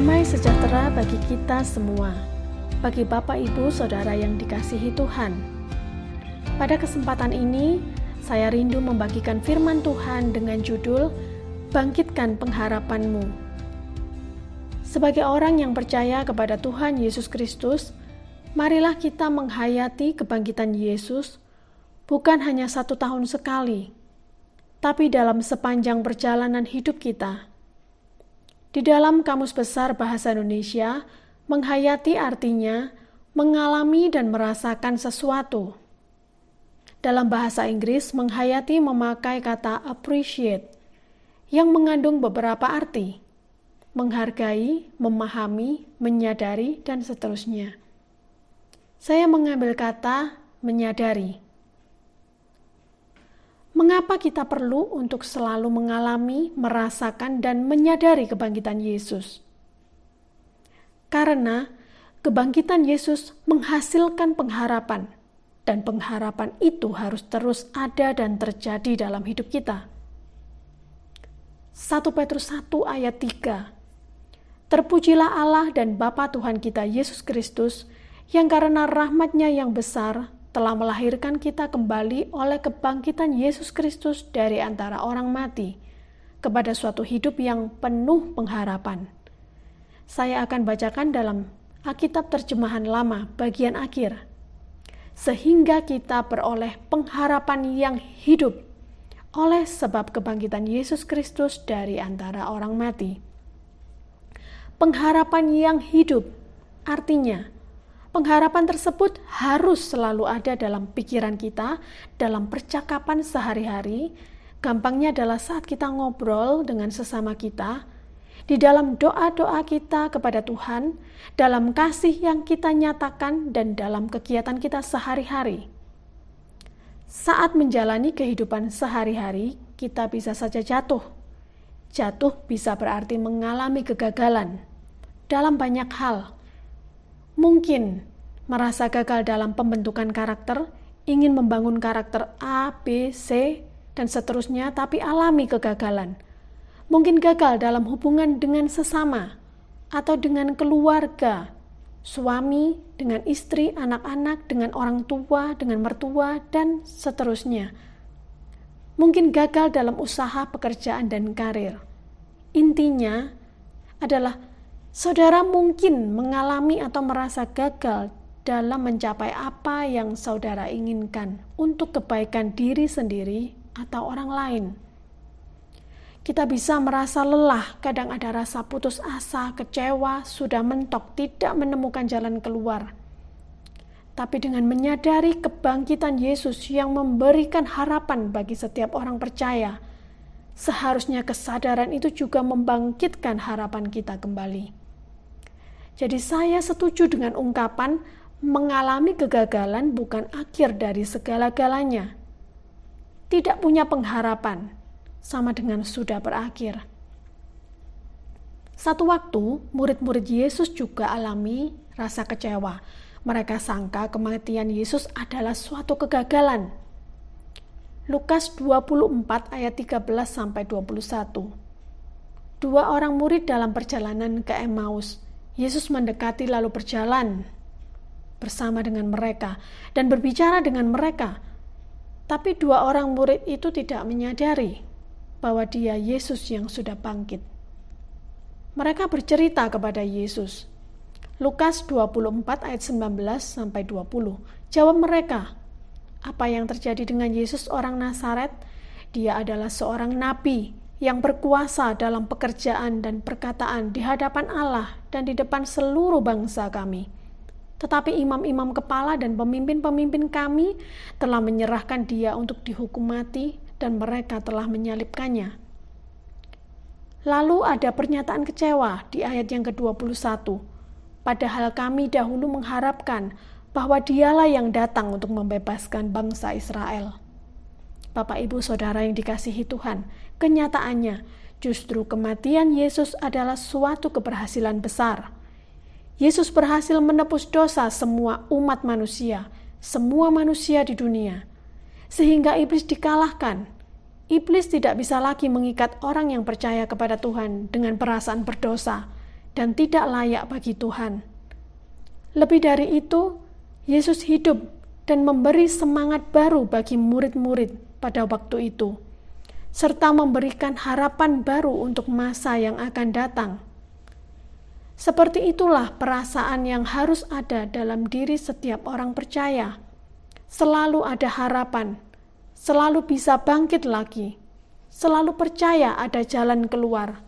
Damai sejahtera bagi kita semua, bagi Bapak, Ibu, Saudara yang dikasihi Tuhan. Pada kesempatan ini, saya rindu membagikan firman Tuhan dengan judul Bangkitkan Pengharapanmu. Sebagai orang yang percaya kepada Tuhan Yesus Kristus, marilah kita menghayati kebangkitan Yesus bukan hanya 1 tahun sekali, tapi dalam sepanjang perjalanan hidup kita. Di dalam Kamus Besar Bahasa Indonesia, menghayati artinya mengalami dan merasakan sesuatu. Dalam bahasa Inggris, menghayati memakai kata appreciate, yang mengandung beberapa arti: menghargai, memahami, menyadari, dan seterusnya. Saya mengambil kata menyadari. Mengapa kita perlu untuk selalu mengalami, merasakan, dan menyadari kebangkitan Yesus? Karena kebangkitan Yesus menghasilkan pengharapan, dan pengharapan itu harus terus ada dan terjadi dalam hidup kita. 1 Petrus 1 ayat 3. Terpujilah Allah dan Bapa Tuhan kita Yesus Kristus, yang karena rahmat-Nya yang besar telah melahirkan kita kembali oleh kebangkitan Yesus Kristus dari antara orang mati kepada suatu hidup yang penuh pengharapan. Saya akan bacakan dalam Alkitab Terjemahan Lama bagian akhir. Sehingga kita beroleh pengharapan yang hidup oleh sebab kebangkitan Yesus Kristus dari antara orang mati. Pengharapan yang hidup artinya pengharapan tersebut harus selalu ada dalam pikiran kita, dalam percakapan sehari-hari. Gampangnya adalah saat kita ngobrol dengan sesama kita, di dalam doa-doa kita kepada Tuhan, dalam kasih yang kita nyatakan, dan dalam kegiatan kita sehari-hari. Saat menjalani kehidupan sehari-hari, kita bisa saja jatuh. Jatuh bisa berarti mengalami kegagalan dalam banyak hal. Mungkin merasa gagal dalam pembentukan karakter, ingin membangun karakter A, B, C, dan seterusnya, tapi alami kegagalan. Mungkin gagal dalam hubungan dengan sesama, atau dengan keluarga, suami, dengan istri, anak-anak, dengan orang tua, dengan mertua, dan seterusnya. Mungkin gagal dalam usaha, pekerjaan, dan karir. Intinya adalah saudara mungkin mengalami atau merasa gagal dalam mencapai apa yang saudara inginkan untuk kebaikan diri sendiri atau orang lain. Kita bisa merasa lelah, kadang ada rasa putus asa, kecewa, sudah mentok, tidak menemukan jalan keluar. Tapi dengan menyadari kebangkitan Yesus yang memberikan harapan bagi setiap orang percaya, seharusnya kesadaran itu juga membangkitkan harapan kita kembali. Jadi saya setuju dengan ungkapan mengalami kegagalan bukan akhir dari segala-galanya. Tidak punya pengharapan sama dengan sudah berakhir. Satu waktu, murid-murid Yesus juga alami rasa kecewa. Mereka sangka kematian Yesus adalah suatu kegagalan. Lukas 24 ayat 13-21. Dua orang murid dalam perjalanan ke Emmaus. Yesus mendekati lalu berjalan bersama dengan mereka dan berbicara dengan mereka. Tapi dua orang murid itu tidak menyadari bahwa dia Yesus yang sudah bangkit. Mereka bercerita kepada Yesus. Lukas 24 ayat 19-20. Jawab mereka, apa yang terjadi dengan Yesus orang Nazaret? Dia adalah seorang nabi yang berkuasa dalam pekerjaan dan perkataan di hadapan Allah dan di depan seluruh bangsa kami. Tetapi imam-imam kepala dan pemimpin-pemimpin kami telah menyerahkan dia untuk dihukum mati dan mereka telah menyalibkannya. Lalu ada pernyataan kecewa di ayat yang ke-21. Padahal kami dahulu mengharapkan bahwa dialah yang datang untuk membebaskan bangsa Israel. Bapak, Ibu, Saudara yang dikasihi Tuhan, kenyataannya justru kematian Yesus adalah suatu keberhasilan besar. Yesus berhasil menebus dosa semua umat manusia, semua manusia di dunia. Sehingga iblis dikalahkan. Iblis tidak bisa lagi mengikat orang yang percaya kepada Tuhan dengan perasaan berdosa. dan tidak layak bagi Tuhan. Lebih dari itu, Yesus hidup dan memberi semangat baru bagi murid-murid pada waktu itu, serta memberikan harapan baru untuk masa yang akan datang. Seperti itulah perasaan yang harus ada dalam diri setiap orang percaya. Selalu ada harapan, selalu bisa bangkit lagi, selalu percaya ada jalan keluar.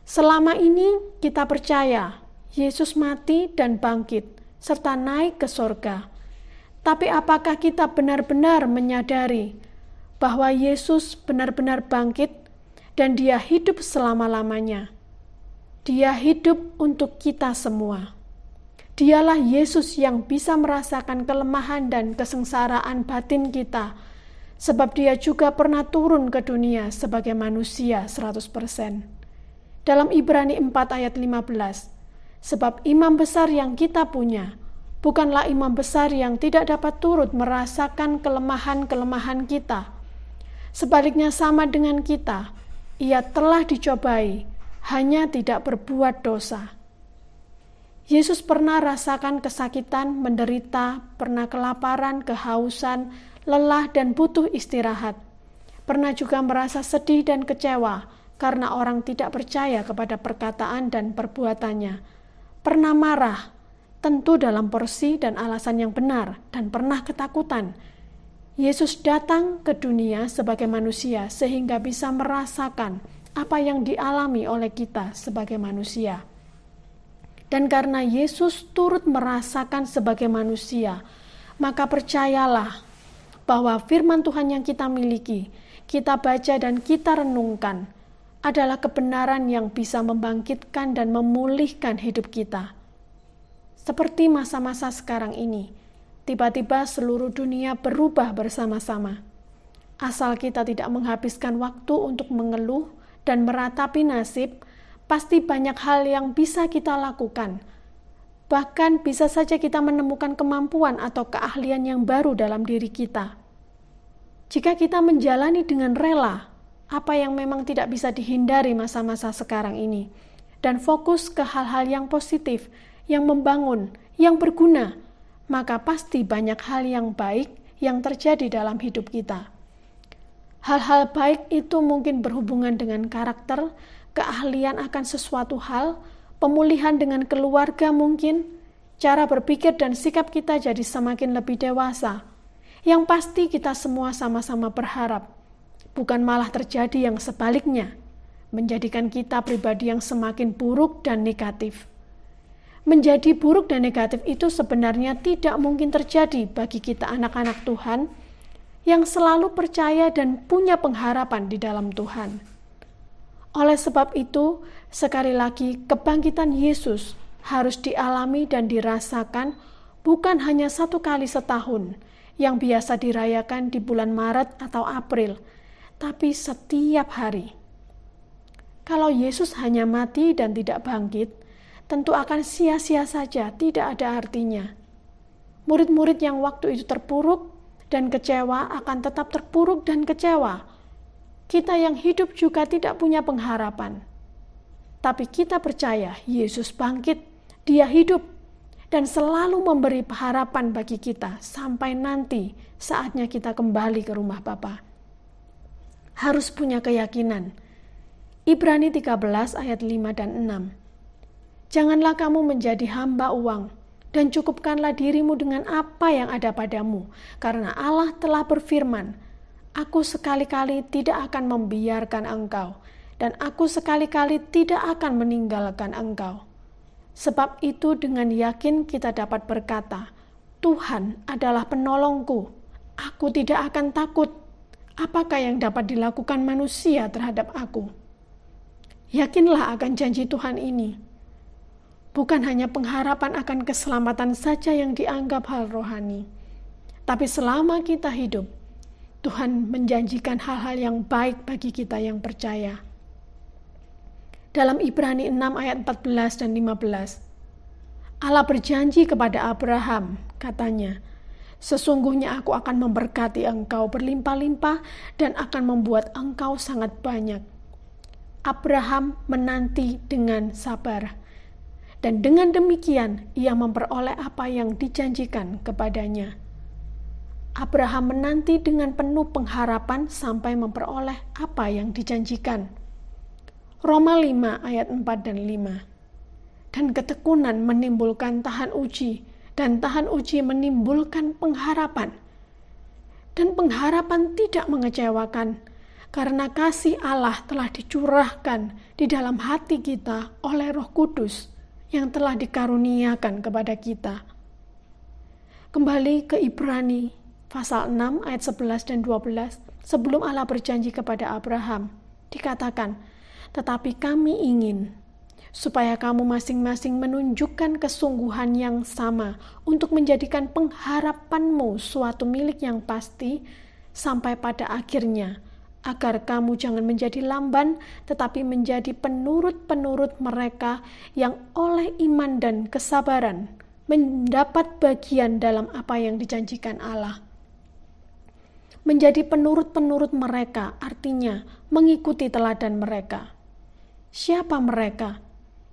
Selama ini kita percaya Yesus mati dan bangkit, serta naik ke sorga. Tapi apakah kita benar-benar menyadari bahwa Yesus benar-benar bangkit dan Dia hidup selama-lamanya? Dia hidup untuk kita semua. Dialah Yesus yang bisa merasakan kelemahan dan kesengsaraan batin kita, sebab Dia juga pernah turun ke dunia sebagai manusia 100%. Dalam Ibrani 4 ayat 15, sebab imam besar yang kita punya bukanlah imam besar yang tidak dapat turut merasakan kelemahan-kelemahan kita. Sebaliknya sama dengan kita, Ia telah dicobai, hanya tidak berbuat dosa. Yesus pernah rasakan kesakitan, menderita, pernah kelaparan, kehausan, lelah, dan butuh istirahat. Pernah juga merasa sedih dan kecewa karena orang tidak percaya kepada perkataan dan perbuatannya. Pernah marah, tentu dalam porsi dan alasan yang benar, dan pernah ketakutan. Yesus datang ke dunia sebagai manusia sehingga bisa merasakan apa yang dialami oleh kita sebagai manusia. Dan karena Yesus turut merasakan sebagai manusia, maka percayalah bahwa firman Tuhan yang kita miliki, kita baca dan kita renungkan, adalah kebenaran yang bisa membangkitkan dan memulihkan hidup kita. Seperti masa-masa sekarang ini, tiba-tiba seluruh dunia berubah bersama-sama. Asal kita tidak menghabiskan waktu untuk mengeluh dan meratapi nasib, pasti banyak hal yang bisa kita lakukan. Bahkan bisa saja kita menemukan kemampuan atau keahlian yang baru dalam diri kita. Jika kita menjalani dengan rela apa yang memang tidak bisa dihindari masa-masa sekarang ini, dan fokus ke hal-hal yang positif, yang membangun, yang berguna, maka pasti banyak hal yang baik yang terjadi dalam hidup kita. Hal-hal baik itu mungkin berhubungan dengan karakter, keahlian akan sesuatu hal, pemulihan dengan keluarga mungkin, cara berpikir dan sikap kita jadi semakin lebih dewasa. Yang pasti kita semua sama-sama berharap, bukan malah terjadi yang sebaliknya, menjadikan kita pribadi yang semakin buruk dan negatif. Menjadi buruk dan negatif itu sebenarnya tidak mungkin terjadi bagi kita anak-anak Tuhan yang selalu percaya dan punya pengharapan di dalam Tuhan. Oleh sebab itu, sekali lagi kebangkitan Yesus harus dialami dan dirasakan bukan hanya satu kali setahun yang biasa dirayakan di bulan Maret atau April, tapi setiap hari. Kalau Yesus hanya mati dan tidak bangkit, tentu akan sia-sia saja, tidak ada artinya. Murid-murid yang waktu itu terpuruk dan kecewa akan tetap terpuruk dan kecewa. Kita yang hidup juga tidak punya pengharapan. Tapi kita percaya Yesus bangkit, Dia hidup, dan selalu memberi harapan bagi kita sampai nanti saatnya kita kembali ke rumah Bapa. Harus punya keyakinan. Ibrani 13 ayat 5 dan 6. Janganlah kamu menjadi hamba uang, dan cukupkanlah dirimu dengan apa yang ada padamu, karena Allah telah berfirman, Aku sekali-kali tidak akan membiarkan engkau, dan aku sekali-kali tidak akan meninggalkan engkau. Sebab itu dengan yakin kita dapat berkata, Tuhan adalah penolongku, aku tidak akan takut. Apakah yang dapat dilakukan manusia terhadap aku? Yakinlah akan janji Tuhan ini. Bukan hanya pengharapan akan keselamatan saja yang dianggap hal rohani, tapi selama kita hidup, Tuhan menjanjikan hal-hal yang baik bagi kita yang percaya. Dalam Ibrani 6 ayat 14 dan 15, Allah berjanji kepada Abraham, katanya, Sesungguhnya aku akan memberkati engkau berlimpah-limpah dan akan membuat engkau sangat banyak. Abraham menanti dengan sabar. dan dengan demikian ia memperoleh apa yang dijanjikan kepadanya. Abraham menanti dengan penuh pengharapan sampai memperoleh apa yang dijanjikan. Roma 5 ayat 4 dan 5. Dan ketekunan menimbulkan tahan uji, dan tahan uji menimbulkan pengharapan. Dan pengharapan tidak mengecewakan, karena kasih Allah telah dicurahkan di dalam hati kita oleh Roh Kudus yang telah dikaruniakan kepada kita. Kembali ke Ibrani pasal 6 ayat 11 dan 12, sebelum Allah berjanji kepada Abraham, dikatakan, "Tetapi kami ingin supaya kamu masing-masing menunjukkan kesungguhan yang sama untuk menjadikan pengharapanmu suatu milik yang pasti sampai pada akhirnya, agar kamu jangan menjadi lamban, tetapi menjadi penurut-penurut mereka yang oleh iman dan kesabaran mendapat bagian dalam apa yang dijanjikan Allah." Menjadi penurut-penurut mereka artinya mengikuti teladan mereka. Siapa mereka?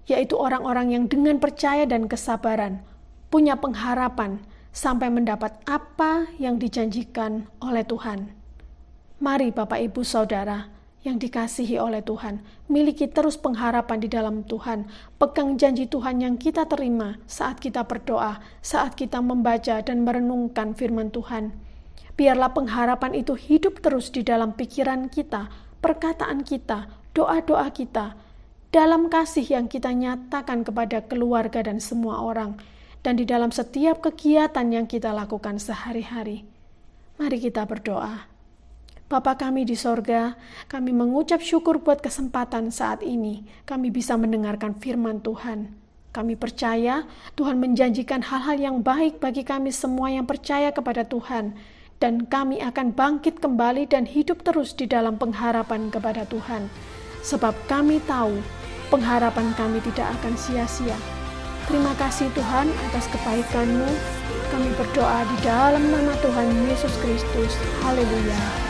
Yaitu orang-orang yang dengan percaya dan kesabaran punya pengharapan sampai mendapat apa yang dijanjikan oleh Tuhan. Mari Bapak Ibu Saudara yang dikasihi oleh Tuhan, miliki terus pengharapan di dalam Tuhan, pegang janji Tuhan yang kita terima saat kita berdoa, saat kita membaca dan merenungkan firman Tuhan. Biarlah pengharapan itu hidup terus di dalam pikiran kita, perkataan kita, doa-doa kita, dalam kasih yang kita nyatakan kepada keluarga dan semua orang, dan di dalam setiap kegiatan yang kita lakukan sehari-hari. Mari kita berdoa. Bapa kami di sorga, kami mengucap syukur buat kesempatan saat ini. Kami bisa mendengarkan firman Tuhan. Kami percaya Tuhan menjanjikan hal-hal yang baik bagi kami semua yang percaya kepada Tuhan. Dan kami akan bangkit kembali dan hidup terus di dalam pengharapan kepada Tuhan. Sebab kami tahu pengharapan kami tidak akan sia-sia. Terima kasih Tuhan atas kebaikan-Mu. Kami berdoa di dalam nama Tuhan Yesus Kristus. Haleluya.